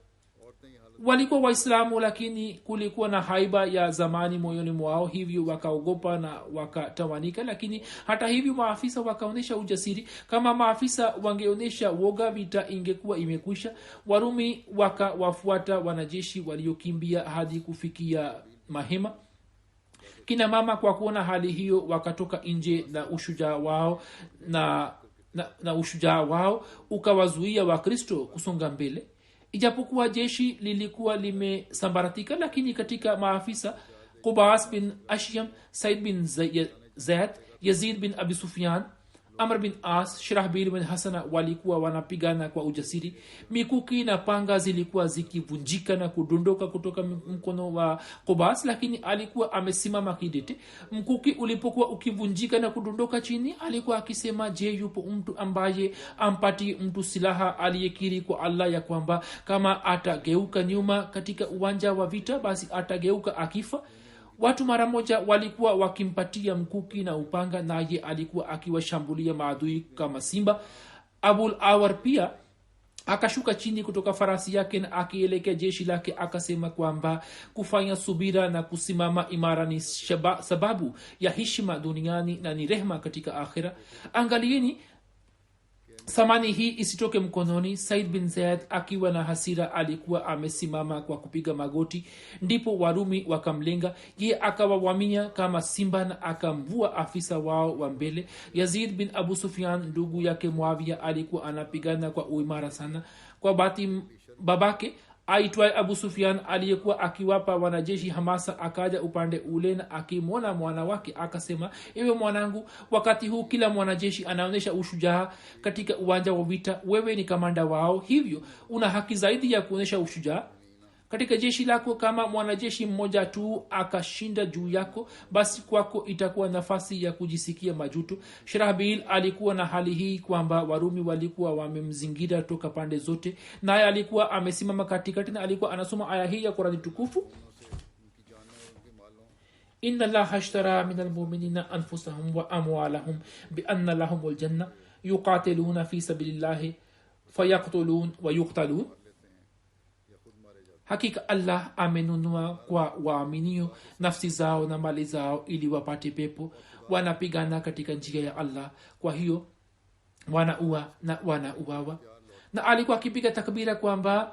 Walikuwa Waislamu, lakini kulikuwa na haiba ya zamani moyoni mwao, hivyo wakaogopa na wakatawanika. Lakini hata hivyo maafisa wakaonyesha ujasiri. Kama maafisa wangeonyesha woga, vita ingekuwa imekwisha. Warumi wakawafuata wanajeshi waliokimbia hadi kufikia mahema. Kina mama kwa kuona hali hiyo wakatoka nje, na ushujaa wao na ushujaa wao ukawazuia Wakristo kusonga mbele. ijapokuwa jeshi lilikuwa limesambaratika, lakini katika maafisa Qubas bin Ashyam, Said bin Zaid, Yazid bin Abi Sufyan, Amr bin As, Shirahbil bin Hasana walikuwa wanapigana kwa ujasiri. Mikuki na panga zilikuwa zikivunjika na kudondoka kutoka mkono wa Qubas, lakini alikuwa amesimama kidete. Mkuki ulipokuwa ukivunjika na kudondoka chini, alikuwa akisema, je, yupo mtu ambaye ampati mtu silaha aliyekiri kwa Allah ya kwamba kama atageuka nyuma katika uwanja wa vita basi atageuka akifa? Watu mara moja walikuwa wakimpatia mkuki na upanga, naye alikuwa akiwashambulia maadui kama simba. Abul Awar pia akashuka chini kutoka farasi yake na akielekea jeshi lake akasema kwamba kufanya subira na kusimama imara ni sababu ya heshima duniani na ni rehema katika akhira. Angalieni samani hii isitoke mkononi. Said bin Zaid akiwa na hasira alikuwa amesimama kwa kupiga magoti, ndipo Warumi wakamlenga. Ye akawawamia kama simba na akamvua afisa wao wa mbele. Yazid bin Abu Sufyan ndugu yake Muawiya alikuwa anapigana kwa uimara sana. Kwa bahati babake aitwaye Abu Sufyan aliyekuwa akiwapa wanajeshi hamasa akaja upande ule, na akimwona mwana wake akasema, ewe mwanangu, wakati huu kila mwanajeshi anaonyesha ushujaa katika uwanja wa vita. Wewe ni kamanda wao, hivyo una haki zaidi ya kuonyesha ushujaa katika jeshi lako. Kama mwanajeshi mmoja tu akashinda juu yako, basi kwako itakuwa nafasi ya kujisikia majuto. Shirahbil alikuwa na hali hii kwamba Warumi walikuwa wamemzingira toka pande zote, naye alikuwa amesimama katikati na alikuwa anasoma aya hii ya Qur'ani tukufu, inna allaha ashtara minal mu'minina anfusahum wa amwalahum bi anna lahumul janna yuqatiluna fi sabilillahi fayaqtulun wa yuqtalun. Hakika Allah amenunua kwa waaminio nafsi zao na mali zao ili wapate pepo. Wanapigana katika njia ya Allah, kwa hiyo wanaua na wanauawa. Na alikuwa akipiga takbira kwamba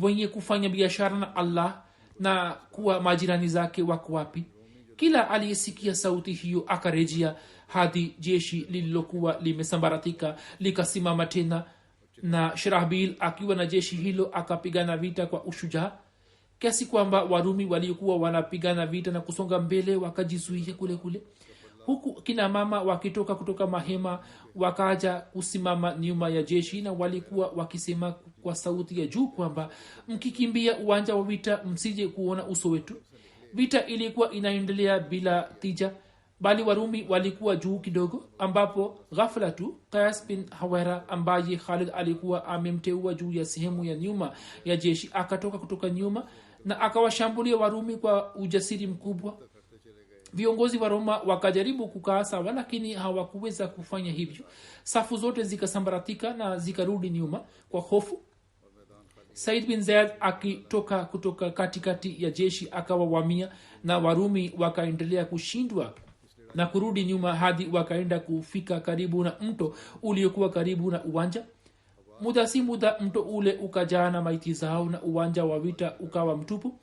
wenye kufanya biashara na Allah na kuwa majirani zake wako wapi. Kila aliyesikia sauti hiyo akarejea hadi jeshi lililokuwa limesambaratika likasimama tena, na Shirahbil akiwa na jeshi hilo akapigana vita kwa ushujaa kiasi kwamba Warumi waliokuwa wanapigana vita na kusonga mbele wakajizuia kule kule, huku kina mama wakitoka kutoka mahema wakaja kusimama nyuma ya jeshi, na walikuwa wakisema kwa sauti ya juu kwamba mkikimbia uwanja wa vita msije kuona uso wetu. Vita ilikuwa inaendelea bila tija, bali Warumi walikuwa juu kidogo, ambapo ghafla tu Qais bin Hawara ambaye Khalid alikuwa amemteua juu ya sehemu ya nyuma ya jeshi akatoka kutoka nyuma na akawashambulia Warumi kwa ujasiri mkubwa. Viongozi wa Roma wakajaribu kukaa sawa, lakini hawakuweza kufanya hivyo. Safu zote zikasambaratika na zikarudi nyuma kwa hofu. Said bin Zaid akitoka kutoka katikati ya jeshi akawawamia, na Warumi wakaendelea kushindwa na kurudi nyuma hadi wakaenda kufika karibu na mto uliokuwa karibu na uwanja. Muda si muda mto ule ukajaa na maiti zao na uwanja wa vita ukawa mtupu.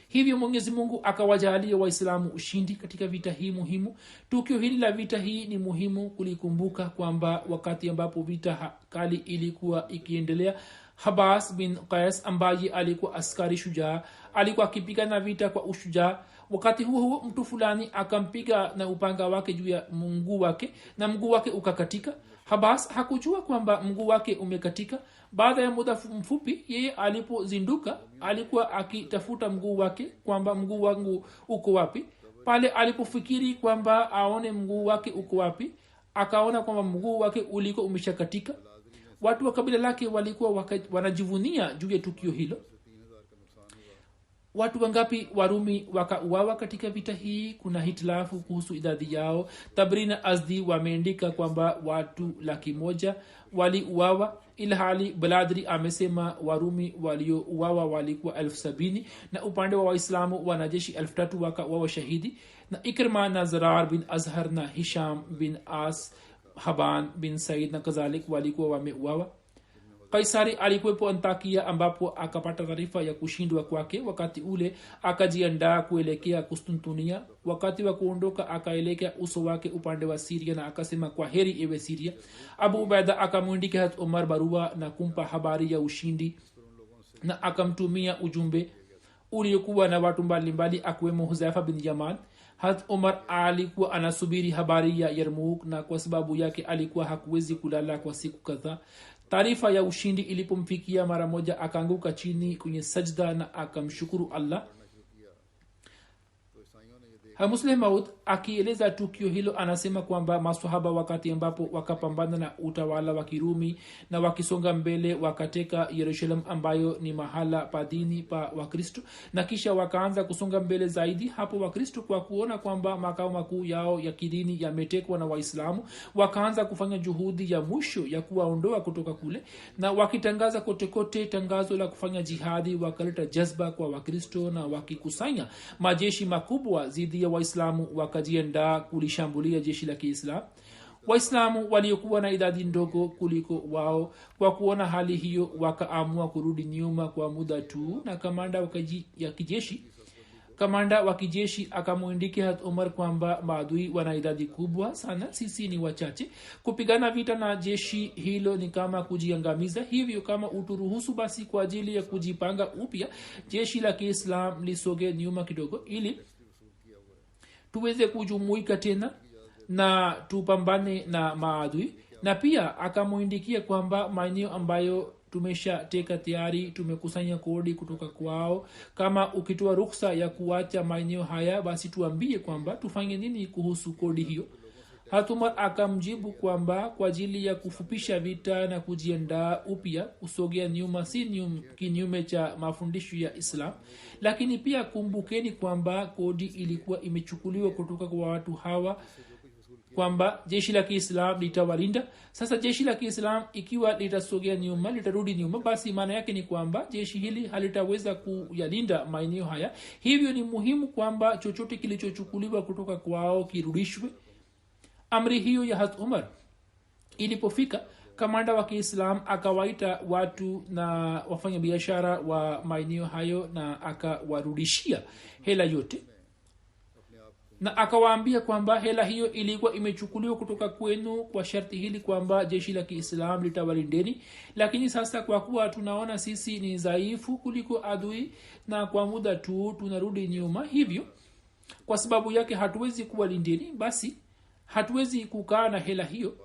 Hivyo Mwenyezi Mungu akawajalia Waislamu ushindi katika vita hii muhimu. Tukio hili la vita hii ni muhimu kulikumbuka kwamba wakati ambapo vita kali ilikuwa ikiendelea, Habas bin Qais ambaye alikuwa askari shujaa alikuwa akipigana vita kwa ushujaa. Wakati huo mtu fulani akampiga na upanga wake juu ya mguu wake na mguu wake ukakatika. Habas hakujua kwamba mguu wake umekatika. Baada ya muda mfupi yeye alipozinduka alikuwa akitafuta mguu wake kwamba mguu wangu uko wapi. Pale alipofikiri kwamba aone mguu wake uko wapi, akaona kwamba mguu wake ulikuwa umeshakatika. Watu wa kabila lake walikuwa wanajivunia juu ya tukio hilo. Watu wangapi Warumi wakauawa katika vita hii? Kuna hitilafu kuhusu idadi yao. Tabri na Azdi wameandika kwamba watu 100,000 waliuawa, ilhali Baladri amesema Warumi waliouawa walikuwa 70,000, na upande wa Waislamu wanajeshi 3,000 wakauawa shahidi. Na Ikrima na Zarar bin Azhar na Hisham bin As, Haban bin Said na kadhalik walikuwa wameuawa. kaisari alikuwepo Antakia ambapo akapata taarifa ya kushindwa kwake. Wakati ule akajiandaa kuelekea Konstantinia. Wakati wa kuondoka akaelekea uso wake upande wa Syria na akasema, kwa heri ewe Syria. Abu Ubaida akamwindikia Hazrat Umar barua na kumpa habari ya ushindi na akamtumia ujumbe uliokuwa na watu mbalimbali akiwemo Huzaifa bin Yaman. Hazrat Umar alikuwa anasubiri habari ya Yarmouk na kwa sababu yake alikuwa hakuwezi kulala kwa siku kadhaa. Taarifa ya ushindi ilipomfikia, mara moja akaanguka chini kwenye sajda na akamshukuru Allah. Muslim Maud akieleza tukio hilo anasema kwamba maswahaba wakati ambapo wakapambana na utawala wa Kirumi na wakisonga mbele wakateka Yerusalem ambayo ni mahala pa dini pa Wakristo, na kisha wakaanza kusonga mbele zaidi. Hapo Wakristo kwa kuona kwamba makao makuu yao ya kidini yametekwa na Waislamu wakaanza kufanya juhudi ya mwisho ya kuwaondoa kutoka kule, na wakitangaza kote kote tangazo la kufanya jihadi. Wakaleta jazba kwa Wakristo na wakikusanya majeshi makubwa zidi ya Waislamu wakajiandaa kulishambulia jeshi la Kiislamu. Waislamu waliokuwa na idadi ndogo kuliko wao kwa kuona hali hiyo wakaamua kurudi nyuma kwa muda tu, na kamanda wa kijeshi akamwindikia Hazrat Umar kwamba maadui wana idadi kubwa sana, sisi ni wachache. Kupigana vita na jeshi hilo ni kama kujiangamiza, hivyo kama uturuhusu basi kwa ajili ya kujipanga upya jeshi la Kiislamu lisoge nyuma kidogo ili tuweze kujumuika tena na tupambane na maadui. Na pia akamuindikia kwamba maeneo ambayo tumeshateka tayari tumekusanya kodi kutoka kwao, kama ukitoa ruksa ya kuacha maeneo haya basi tuambie kwamba tufanye nini kuhusu kodi hiyo. Hatumar akamjibu kwamba kwa ajili ya kufupisha vita na kujiandaa upya kusogea nyuma si kinyume cha mafundisho ya Islam, lakini pia kumbukeni kwamba kodi ilikuwa imechukuliwa kutoka kwa watu hawa, kwamba jeshi la Kiislam litawalinda. Sasa jeshi la Kiislam ikiwa litasogea nyuma, litarudi nyuma, basi maana yake ni kwamba jeshi hili halitaweza kuyalinda maeneo haya. Hivyo ni muhimu kwamba chochote kilichochukuliwa kutoka kwao kirudishwe. Amri hiyo ya Hazrat Umar ilipofika, kamanda wa Kiislam akawaita watu na wafanya biashara wa maeneo hayo na akawarudishia hela yote, na akawaambia kwamba hela hiyo ilikuwa imechukuliwa kutoka kwenu kwa sharti hili kwamba jeshi la Kiislam litawalindeni, lakini sasa kwa kuwa tunaona sisi ni dhaifu kuliko adui na kwa muda tu tunarudi nyuma, hivyo kwa sababu yake hatuwezi kuwalindeni, basi hatuwezi kukaa na hela hiyo.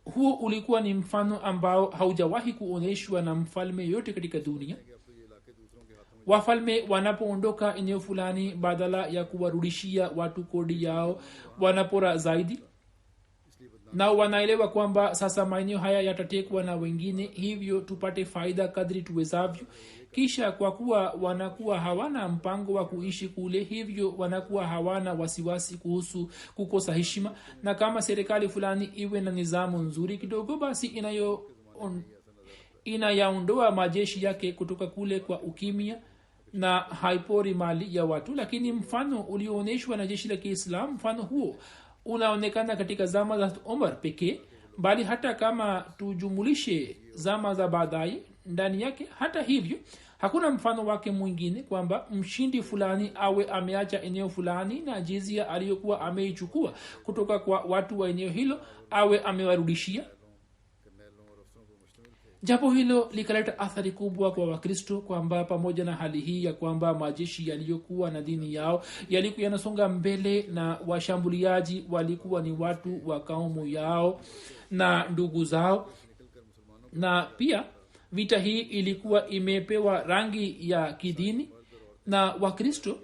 Huo ulikuwa ni mfano ambao haujawahi kuonyeshwa na mfalme yote katika dunia. Wafalme wanapoondoka eneo fulani, badala ya kuwarudishia watu kodi yao, wanapora zaidi, na wanaelewa kwamba sasa maeneo haya yatatekwa na wengine, hivyo tupate faida kadri tuwezavyo. Kisha kwa kuwa wanakuwa hawana mpango wa kuishi kule, hivyo wanakuwa hawana wasiwasi kuhusu kukosa heshima. Na kama serikali fulani iwe na nizamu nzuri kidogo, basi inayaondoa majeshi yake kutoka kule kwa ukimya na haipori mali ya watu. Lakini mfano ulioonyeshwa na jeshi la Kiislam, mfano huo unaonekana katika zama za Umar pekee, bali hata kama tujumulishe zama za baadaye ndani yake, hata hivyo hakuna mfano wake mwingine, kwamba mshindi fulani awe ameacha eneo fulani na jizia aliyokuwa ameichukua kutoka kwa watu wa eneo hilo awe amewarudishia. Jambo hilo likaleta athari kubwa kwa Wakristo, kwamba pamoja na hali hii ya kwamba majeshi yaliyokuwa na dini yao yalikuwa yanasonga mbele na washambuliaji walikuwa ni watu wa kaumu yao na ndugu zao, na pia vita hii ilikuwa imepewa rangi ya kidini na Wakristo,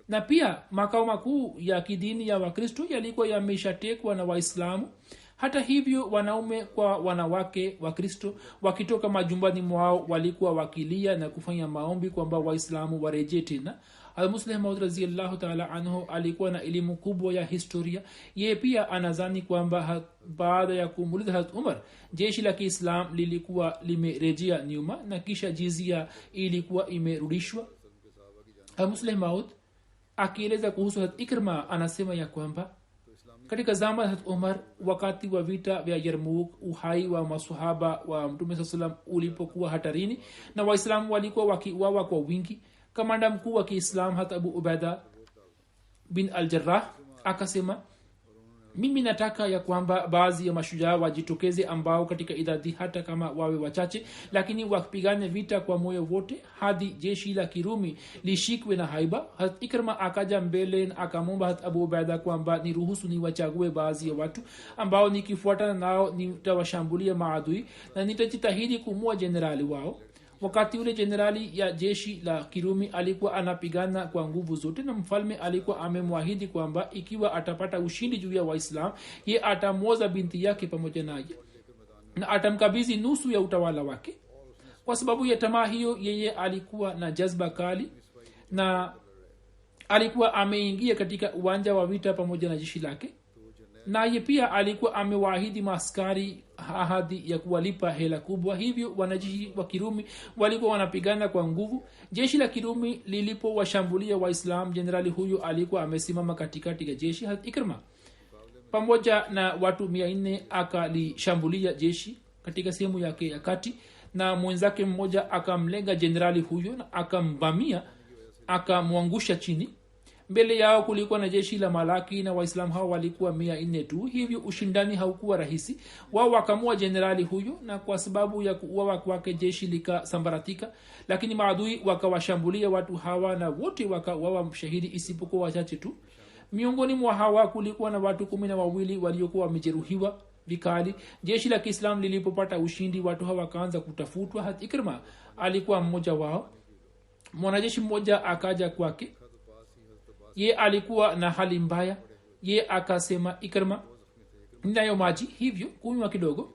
na pia makao makuu ya kidini ya Wakristo yalikuwa yameshatekwa na Waislamu. Hata hivyo wanaume kwa wanawake wa Kristo wakitoka majumbani mwao walikuwa wakilia na kufanya maombi kwamba Waislamu warejee tena. Al-Musleh Maud radhiyallahu ta'ala anhu alikuwa na elimu kubwa ya historia. Yeye pia anadhani kwamba baada ya kumuliza Hazrat Umar, jeshi la Kiislam lilikuwa limerejea nyuma na kisha jizia ilikuwa imerudishwa. Al-Musleh Maud akieleza kuhusu Hazrat Ikrima anasema ya kwamba katika zama za umar wakati wa vita vya yarmuk uhai wa masahaba wa mtume saa salam ulipokuwa hatarini na waislamu walikuwa wakiwawa kwa wingi kamanda mkuu wa kiislam hata abu ubaida bin al-jarrah akasema mimi nataka ya kwamba baadhi ya mashujaa wajitokeze ambao katika idadi hata kama wawe wachache lakini wapigane vita kwa moyo wote hadi jeshi la kirumi lishikwe na haiba. Hat ikrama akaja mbele na akamwomba hat abu ubaida kwamba niruhusu niwachague baadhi ya watu ambao nikifuatana nao nitawashambulia maadui na nitajitahidi kumua jenerali wao. wakati ule jenerali ya jeshi la kirumi alikuwa anapigana kwa nguvu zote na mfalme alikuwa amemwahidi kwamba ikiwa atapata ushindi juu ya waislam ye atamwoza binti yake pamoja naye na atamkabidhi nusu ya utawala wake. Kwa sababu ya tamaa hiyo yeye alikuwa na jazba kali na alikuwa ameingia katika uwanja wa vita pamoja na jeshi lake, naye pia alikuwa amewaahidi maaskari ahadi ya kuwalipa hela kubwa. Hivyo wanajeshi wa kirumi walikuwa wanapigana kwa nguvu. Jeshi la kirumi lilipowashambulia waislam, jenerali huyo alikuwa amesimama katikati ya jeshi. Ikrima pamoja na watu 400 akalishambulia jeshi katika sehemu yake ya kati, na mwenzake mmoja akamlenga jenerali huyo na akamvamia, akamwangusha chini. Mbele yao kulikuwa na jeshi la malaki na waislamu hao walikuwa 400 tu. Hivyo ushindani haukuwa rahisi. Wao wakamua jenerali huyo, na kwa sababu ya kuuawa kwake jeshi likasambaratika, lakini maadui wakawashambulia watu hawa na wote wakauawa shahidi isipokuwa wachache tu. Miongoni mwa hawa kulikuwa na watu 12 waliokuwa wamejeruhiwa vikali. Jeshi la Kiislamu lilipopata ushindi, watu hawa wakaanza kutafutwa. Hata Ikrima alikuwa mmoja wao. Mwanajeshi mmoja akaja kwake, ye alikuwa na hali mbaya. Ye akasema, Ikrima, ninayo maji, hivyo kunywa kidogo.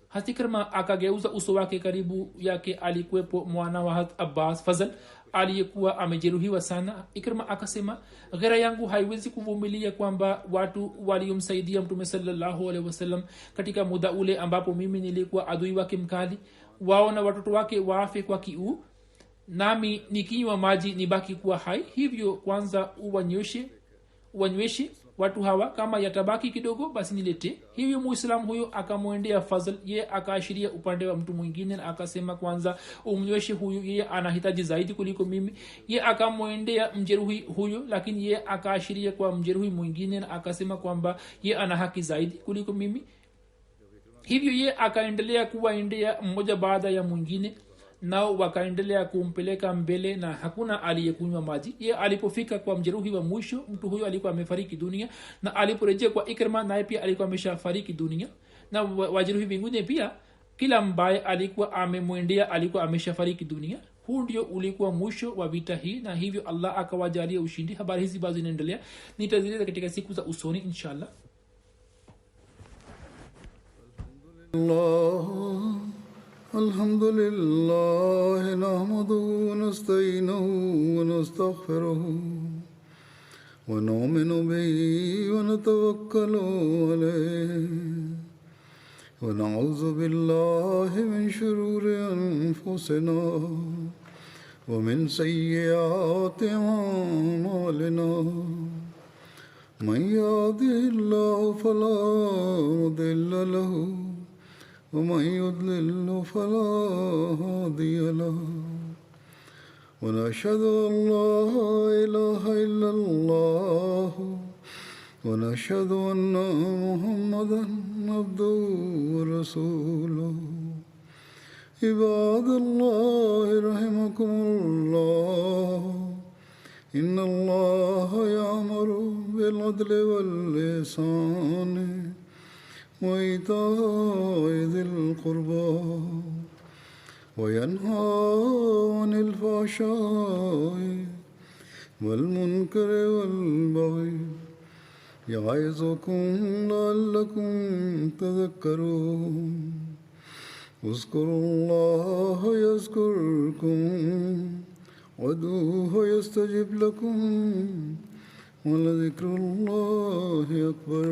Hata Ikrima akageuza uso wake, karibu yake alikuwepo mwana wa Abbas Fazl aliyekuwa amejeruhiwa sana. Ikrima akasema, ghera yangu haiwezi kuvumilia kwamba watu waliomsaidia mtume sallallahu alaihi wasallam katika muda ule ambapo mimi nilikuwa adui wake mkali, wao na watoto wake waafe kwa kiu, nami nikinywa maji nibaki kuwa hai. Hivyo kwanza uwanyweshe watu hawa, kama yatabaki kidogo basi nilete. Hivyo muislamu huyo akamwendea Fazl, ye akaashiria upande wa mtu mwingine na akasema, kwanza umnyweshe huyu, yeye anahitaji zaidi kuliko mimi. Ye akamwendea mjeruhi huyo, lakini ye akaashiria kwa mjeruhi mwingine na akasema kwamba ye ana haki zaidi kuliko mimi. Hivyo ye akaendelea kuwaendea mmoja baada ya mwingine, nao wakaendelea kumpeleka mbele na hakuna aliyekunywa maji. Ye alipofika kwa mjeruhi wa mwisho, mtu huyo alikuwa amefariki dunia, na aliporejea kwa Ikrima naye pia alikuwa ameshafariki dunia, na wajeruhi wengine pia kila mbaye alikuwa amemwendea alikuwa ameshafariki dunia. Huu ndio ulikuwa mwisho wa vita hii, na hivyo Allah akawajalia ushindi. Habari hizi bado zinaendelea, nitazieleza katika siku za usoni inshallah. الحمد لله نحمده ونستعينه ونستغفره ونؤمن به ونتوكل عليه ونعوذ بالله من شرور أنفسنا ومن سيئات أعمالنا من يهده الله فلا مضل له ومن يضلل فلا هادي له ونشهد أن لا إله إلا الله ونشهد أن محمدا عبده ورسوله عباد الله رحمكم الله إن الله يأمر بالعدل والإحسان وإيتاء ذي القربى وينهى عن الفحشاء والمنكر والبغي يعظكم لعلكم تذكرون اذكروا الله يذكركم وادعوه يستجب لكم ولذكر الله أكبر.